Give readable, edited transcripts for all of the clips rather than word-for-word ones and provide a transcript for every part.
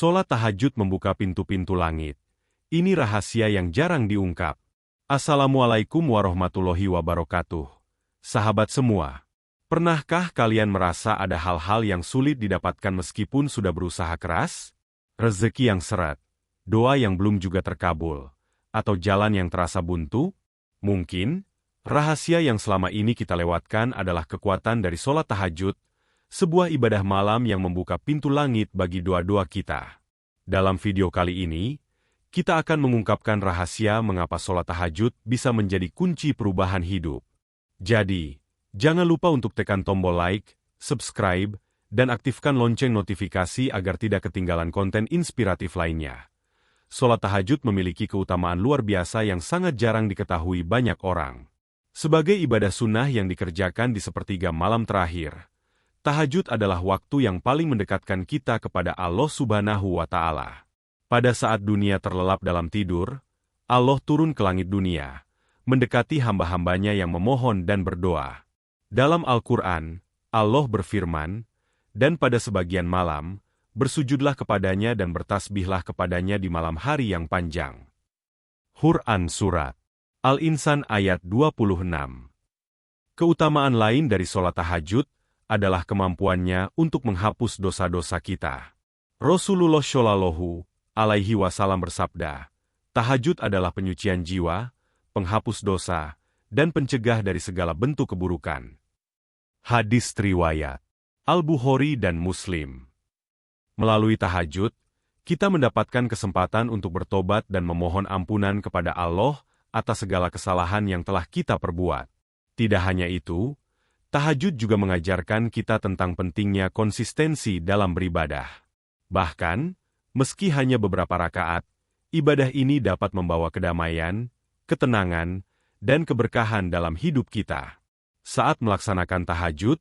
Sholat tahajud membuka pintu-pintu langit. Ini rahasia yang jarang diungkap. Assalamualaikum warahmatullahi wabarakatuh. Sahabat semua, pernahkah kalian merasa ada hal-hal yang sulit didapatkan meskipun sudah berusaha keras? Rezeki yang seret, doa yang belum juga terkabul, atau jalan yang terasa buntu? Mungkin, rahasia yang selama ini kita lewatkan adalah kekuatan dari sholat tahajud, sebuah ibadah malam yang membuka pintu langit bagi doa-doa kita. Dalam video kali ini, kita akan mengungkapkan rahasia mengapa sholat tahajud bisa menjadi kunci perubahan hidup. Jadi, jangan lupa untuk tekan tombol like, subscribe, dan aktifkan lonceng notifikasi agar tidak ketinggalan konten inspiratif lainnya. Sholat tahajud memiliki keutamaan luar biasa yang sangat jarang diketahui banyak orang. Sebagai ibadah sunnah yang dikerjakan di sepertiga malam terakhir, tahajud adalah waktu yang paling mendekatkan kita kepada Allah Subhanahu wa Ta'ala. Pada saat dunia terlelap dalam tidur, Allah turun ke langit dunia, mendekati hamba-hambanya yang memohon dan berdoa. Dalam Al-Quran, Allah berfirman, "Dan pada sebagian malam, bersujudlah kepadanya dan bertasbihlah kepadanya di malam hari yang panjang." Quran Surat Al-Insan ayat 26. Keutamaan lain dari sholat tahajud adalah kemampuannya untuk menghapus dosa-dosa kita. Rasulullah Shallallahu Alaihi Wasallam bersabda, tahajud adalah penyucian jiwa, penghapus dosa, dan pencegah dari segala bentuk keburukan. Hadis riwayat Al-Bukhari dan Muslim. Melalui tahajud, kita mendapatkan kesempatan untuk bertobat dan memohon ampunan kepada Allah atas segala kesalahan yang telah kita perbuat. Tidak hanya itu, tahajud juga mengajarkan kita tentang pentingnya konsistensi dalam beribadah. Bahkan, meski hanya beberapa rakaat, ibadah ini dapat membawa kedamaian, ketenangan, dan keberkahan dalam hidup kita. Saat melaksanakan tahajud,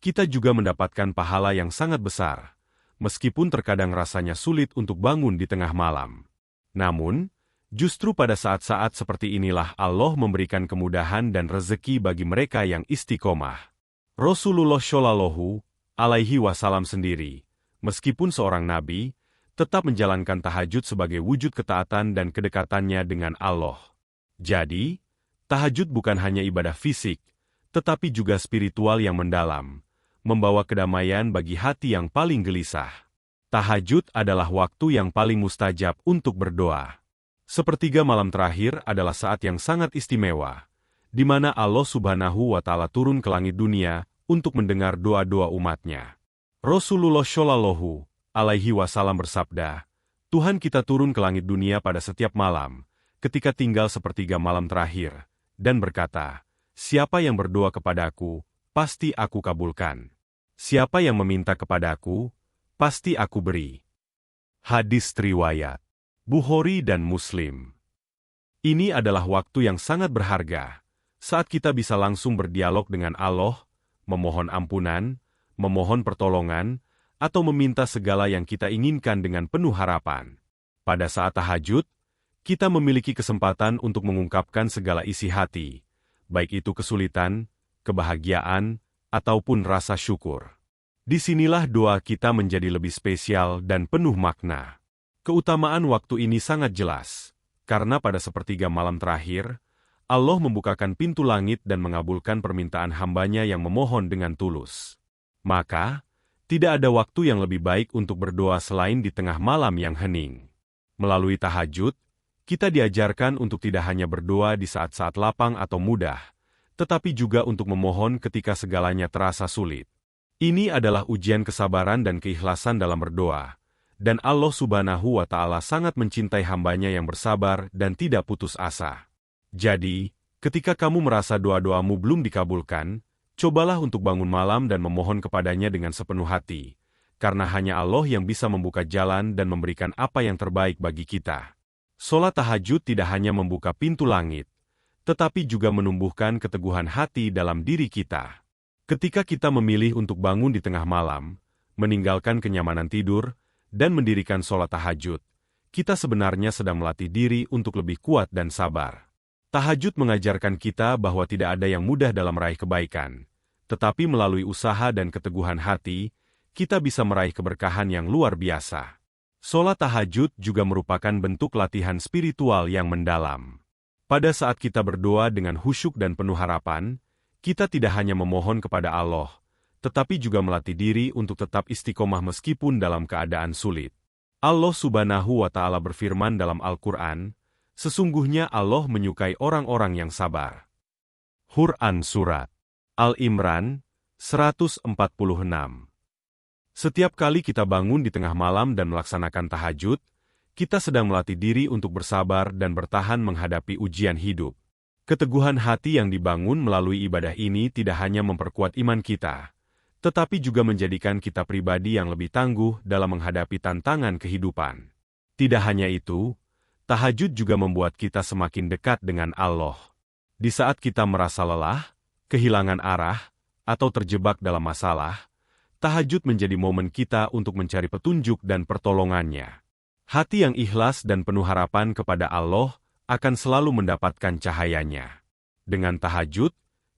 kita juga mendapatkan pahala yang sangat besar, meskipun terkadang rasanya sulit untuk bangun di tengah malam. Namun, justru pada saat-saat seperti inilah Allah memberikan kemudahan dan rezeki bagi mereka yang istiqomah. Rasulullah Shallallahu Alaihi Wasallam sendiri, meskipun seorang nabi, tetap menjalankan tahajud sebagai wujud ketaatan dan kedekatannya dengan Allah. Jadi, tahajud bukan hanya ibadah fisik, tetapi juga spiritual yang mendalam, membawa kedamaian bagi hati yang paling gelisah. Tahajud adalah waktu yang paling mustajab untuk berdoa. Sepertiga malam terakhir adalah saat yang sangat istimewa, di mana Allah Subhanahu wa Ta'ala turun ke langit dunia untuk mendengar doa-doa umatnya. Rasulullah Shallallahu Alaihi Wasallam bersabda, Tuhan kita turun ke langit dunia pada setiap malam, ketika tinggal sepertiga malam terakhir, dan berkata, siapa yang berdoa kepadaku, pasti aku kabulkan. Siapa yang meminta kepadaku, pasti aku beri. Hadis riwayat Bukhari dan Muslim. Ini adalah waktu yang sangat berharga, saat kita bisa langsung berdialog dengan Allah, memohon ampunan, memohon pertolongan, atau meminta segala yang kita inginkan dengan penuh harapan. Pada saat tahajud, kita memiliki kesempatan untuk mengungkapkan segala isi hati, baik itu kesulitan, kebahagiaan, ataupun rasa syukur. Disinilah doa kita menjadi lebih spesial dan penuh makna. Keutamaan waktu ini sangat jelas, karena pada sepertiga malam terakhir, Allah membukakan pintu langit dan mengabulkan permintaan hambanya yang memohon dengan tulus. Maka, tidak ada waktu yang lebih baik untuk berdoa selain di tengah malam yang hening. Melalui tahajud, kita diajarkan untuk tidak hanya berdoa di saat-saat lapang atau mudah, tetapi juga untuk memohon ketika segalanya terasa sulit. Ini adalah ujian kesabaran dan keikhlasan dalam berdoa, dan Allah Subhanahu wa Ta'ala sangat mencintai hambanya yang bersabar dan tidak putus asa. Jadi, ketika kamu merasa doa-doamu belum dikabulkan, cobalah untuk bangun malam dan memohon kepadanya dengan sepenuh hati, karena hanya Allah yang bisa membuka jalan dan memberikan apa yang terbaik bagi kita. Sholat tahajud tidak hanya membuka pintu langit, tetapi juga menumbuhkan keteguhan hati dalam diri kita. Ketika kita memilih untuk bangun di tengah malam, meninggalkan kenyamanan tidur, dan mendirikan sholat tahajud, kita sebenarnya sedang melatih diri untuk lebih kuat dan sabar. Tahajud mengajarkan kita bahwa tidak ada yang mudah dalam meraih kebaikan, tetapi melalui usaha dan keteguhan hati, kita bisa meraih keberkahan yang luar biasa. Sholat tahajud juga merupakan bentuk latihan spiritual yang mendalam. Pada saat kita berdoa dengan khusyuk dan penuh harapan, kita tidak hanya memohon kepada Allah, tetapi juga melatih diri untuk tetap istiqomah meskipun dalam keadaan sulit. Allah Subhanahu wa Ta'ala berfirman dalam Al-Quran, "Sesungguhnya Allah menyukai orang-orang yang sabar." Quran Surat Al-Imran 146. Setiap kali kita bangun di tengah malam dan melaksanakan tahajud, kita sedang melatih diri untuk bersabar dan bertahan menghadapi ujian hidup. Keteguhan hati yang dibangun melalui ibadah ini tidak hanya memperkuat iman kita, tetapi juga menjadikan kita pribadi yang lebih tangguh dalam menghadapi tantangan kehidupan. Tidak hanya itu, tahajud juga membuat kita semakin dekat dengan Allah. Di saat kita merasa lelah, kehilangan arah, atau terjebak dalam masalah, tahajud menjadi momen kita untuk mencari petunjuk dan pertolongannya. Hati yang ikhlas dan penuh harapan kepada Allah akan selalu mendapatkan cahayanya. Dengan tahajud,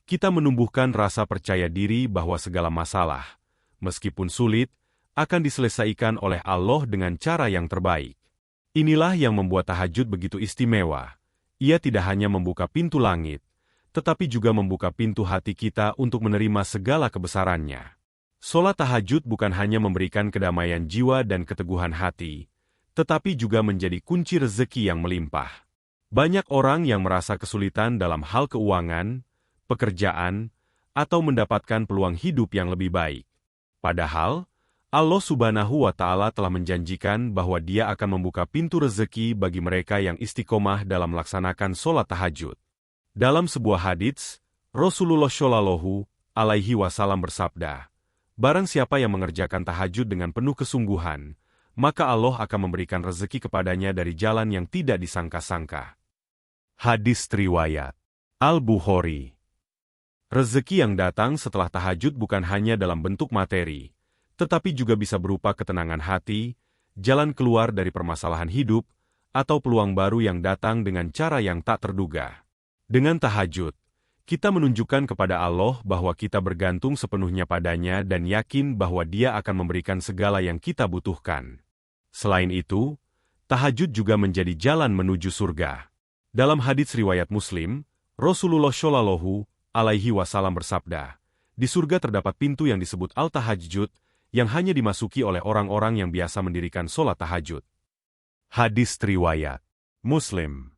kita menumbuhkan rasa percaya diri bahwa segala masalah, meskipun sulit, akan diselesaikan oleh Allah dengan cara yang terbaik. Inilah yang membuat tahajud begitu istimewa. Ia tidak hanya membuka pintu langit, tetapi juga membuka pintu hati kita untuk menerima segala kebesarannya. Sholat tahajud bukan hanya memberikan kedamaian jiwa dan keteguhan hati, tetapi juga menjadi kunci rezeki yang melimpah. Banyak orang yang merasa kesulitan dalam hal keuangan, pekerjaan, atau mendapatkan peluang hidup yang lebih baik. Padahal, Allah Subhanahu wa Ta'ala telah menjanjikan bahwa Dia akan membuka pintu rezeki bagi mereka yang istiqomah dalam melaksanakan sholat tahajud. Dalam sebuah hadits, Rasulullah Shallallahu Alaihi Wasallam bersabda, "Barang siapa yang mengerjakan tahajud dengan penuh kesungguhan, maka Allah akan memberikan rezeki kepadanya dari jalan yang tidak disangka-sangka." Hadis riwayat Al-Bukhari. Rezeki yang datang setelah tahajud bukan hanya dalam bentuk materi, tetapi juga bisa berupa ketenangan hati, jalan keluar dari permasalahan hidup, atau peluang baru yang datang dengan cara yang tak terduga. Dengan tahajud, kita menunjukkan kepada Allah bahwa kita bergantung sepenuhnya padanya dan yakin bahwa Dia akan memberikan segala yang kita butuhkan. Selain itu, tahajud juga menjadi jalan menuju surga. Dalam hadits riwayat Muslim, Rasulullah Shallallahu Alaihi Wasallam bersabda, "Di surga terdapat pintu yang disebut Al-Tahajjud, yang hanya dimasuki oleh orang-orang yang biasa mendirikan sholat tahajud." Hadis riwayat Muslim.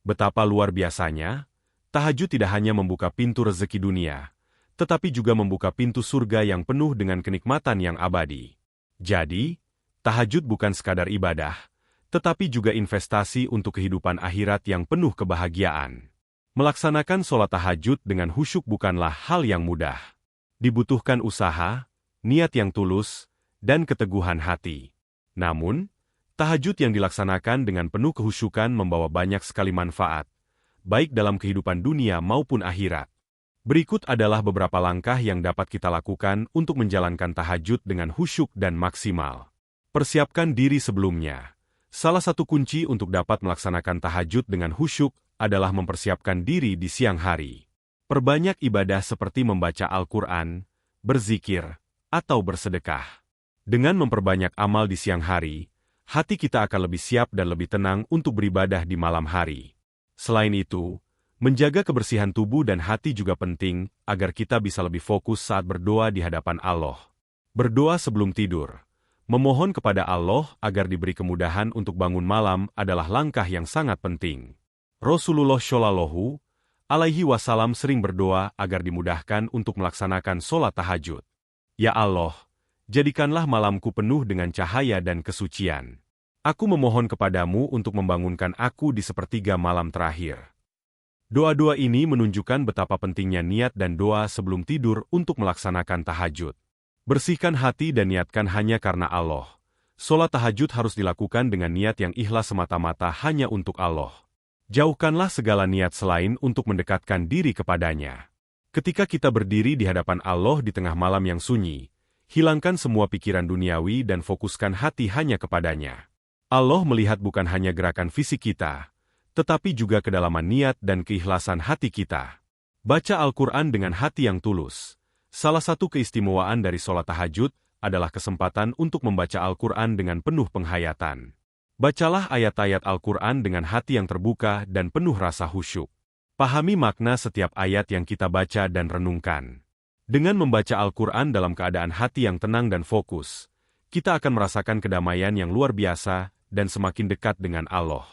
Betapa luar biasanya, tahajud tidak hanya membuka pintu rezeki dunia, tetapi juga membuka pintu surga yang penuh dengan kenikmatan yang abadi. Jadi, tahajud bukan sekadar ibadah, tetapi juga investasi untuk kehidupan akhirat yang penuh kebahagiaan. Melaksanakan sholat tahajud dengan khusyuk bukanlah hal yang mudah. Dibutuhkan usaha, niat yang tulus, dan keteguhan hati. Namun, tahajud yang dilaksanakan dengan penuh kehusyukan membawa banyak sekali manfaat, baik dalam kehidupan dunia maupun akhirat. Berikut adalah beberapa langkah yang dapat kita lakukan untuk menjalankan tahajud dengan khusyuk dan maksimal. Persiapkan diri sebelumnya. Salah satu kunci untuk dapat melaksanakan tahajud dengan khusyuk adalah mempersiapkan diri di siang hari. Perbanyak ibadah seperti membaca Al-Quran, berzikir, atau bersedekah. Dengan memperbanyak amal di siang hari, hati kita akan lebih siap dan lebih tenang untuk beribadah di malam hari. Selain itu, menjaga kebersihan tubuh dan hati juga penting agar kita bisa lebih fokus saat berdoa di hadapan Allah. Berdoa sebelum tidur. Memohon kepada Allah agar diberi kemudahan untuk bangun malam adalah langkah yang sangat penting. Rasulullah Shallallahu Alaihi Wasallam sering berdoa agar dimudahkan untuk melaksanakan sholat tahajud. Ya Allah, jadikanlah malamku penuh dengan cahaya dan kesucian. Aku memohon kepadamu untuk membangunkan aku di sepertiga malam terakhir. Doa-doa ini menunjukkan betapa pentingnya niat dan doa sebelum tidur untuk melaksanakan tahajud. Bersihkan hati dan niatkan hanya karena Allah. Sholat tahajud harus dilakukan dengan niat yang ikhlas semata-mata hanya untuk Allah. Jauhkanlah segala niat selain untuk mendekatkan diri kepadanya. Ketika kita berdiri di hadapan Allah di tengah malam yang sunyi, hilangkan semua pikiran duniawi dan fokuskan hati hanya kepadanya. Allah melihat bukan hanya gerakan fisik kita, tetapi juga kedalaman niat dan keikhlasan hati kita. Baca Al-Quran dengan hati yang tulus. Salah satu keistimewaan dari sholat tahajud adalah kesempatan untuk membaca Al-Quran dengan penuh penghayatan. Bacalah ayat-ayat Al-Quran dengan hati yang terbuka dan penuh rasa khusyuk. Pahami makna setiap ayat yang kita baca dan renungkan. Dengan membaca Al-Quran dalam keadaan hati yang tenang dan fokus, kita akan merasakan kedamaian yang luar biasa dan semakin dekat dengan Allah.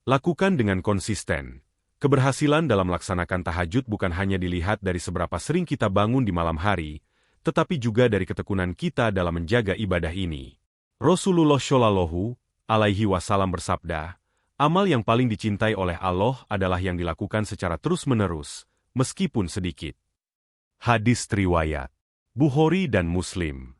Lakukan dengan konsisten. Keberhasilan dalam melaksanakan tahajud bukan hanya dilihat dari seberapa sering kita bangun di malam hari, tetapi juga dari ketekunan kita dalam menjaga ibadah ini. Rasulullah Shallallahu Alaihi Wasallam bersabda, amal yang paling dicintai oleh Allah adalah yang dilakukan secara terus-menerus, meskipun sedikit. Hadis riwayat Bukhari dan Muslim.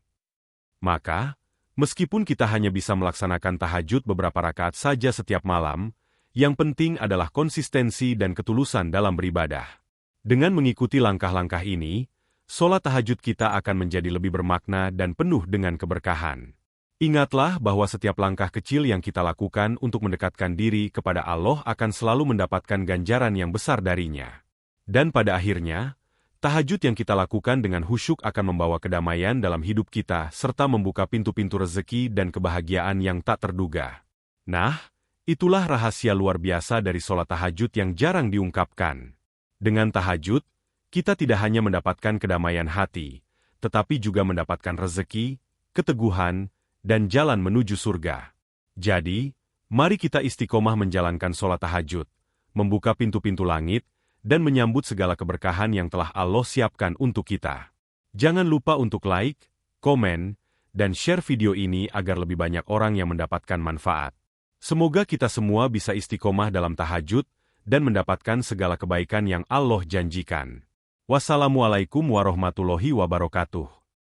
Maka, meskipun kita hanya bisa melaksanakan tahajud beberapa rakaat saja setiap malam, yang penting adalah konsistensi dan ketulusan dalam beribadah. Dengan mengikuti langkah-langkah ini, sholat tahajud kita akan menjadi lebih bermakna dan penuh dengan keberkahan. Ingatlah bahwa setiap langkah kecil yang kita lakukan untuk mendekatkan diri kepada Allah akan selalu mendapatkan ganjaran yang besar darinya. Dan pada akhirnya, tahajud yang kita lakukan dengan khusyuk akan membawa kedamaian dalam hidup kita serta membuka pintu-pintu rezeki dan kebahagiaan yang tak terduga. Nah, itulah rahasia luar biasa dari sholat tahajud yang jarang diungkapkan. Dengan tahajud, kita tidak hanya mendapatkan kedamaian hati, tetapi juga mendapatkan rezeki, keteguhan, dan jalan menuju surga. Jadi, mari kita istiqomah menjalankan sholat tahajud, membuka pintu-pintu langit, dan menyambut segala keberkahan yang telah Allah siapkan untuk kita. Jangan lupa untuk like, komen, dan share video ini agar lebih banyak orang yang mendapatkan manfaat. Semoga kita semua bisa istiqomah dalam tahajud dan mendapatkan segala kebaikan yang Allah janjikan. Wassalamualaikum warahmatullahi wabarakatuh.